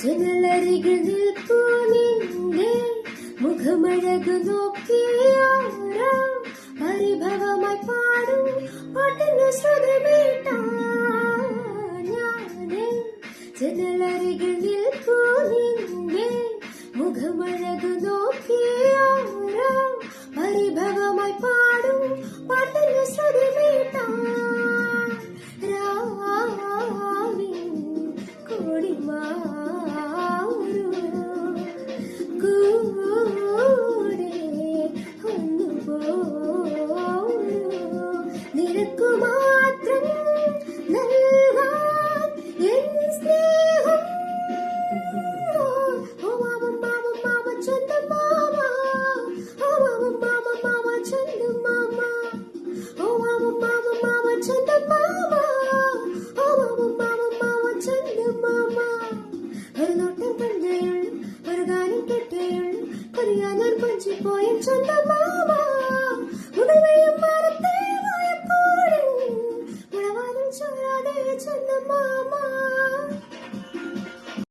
ജനലരികിൽ നിൽപ്പൂ നിന്റെ മുഖമഴകു നോക്കിയാരോ പരിഭവമായി പാടും പാട്ടിന്റെ ശ്രുതിമീട്ടാൻ ഞാനേ. ജനലരികിൽ നിൽപ്പൂ നിന്റെ മുഖമഴകു നോക്കിയാരോ പരിഭവമായി പാടും പാട്ടിന്റെ ശ്രുതിമീട്ടാൻ രാവിൻ കൊടിമാ നിനക്കു മാത്രം നൽകാൻ എൻ സ്നേഹം. ഓ മാമ മാമ മാമ ചന്ദ മാമ, ഓ മാമ മാമ മാമ ചന്ദ മാമ, ഓ മാമ മാമ മാമ ചന്ദ മാമ, ഓ മാമ മാമ മാമ ചന്ദ മാമ. ഒരു നോട്ടം കണ്ടേയുള്ളൂ, ഒരു ഗാനം കേട്ടേയുള്ളൂ, കൊതിയാ ഞാൻ കൊഞ്ചിപ്പോയ ചന്ദ മാമ. മുതൽവയും മരത്തെ വായപ്പോഴും മുളവാനും ചോരാതെ ചന്ദ മാമ.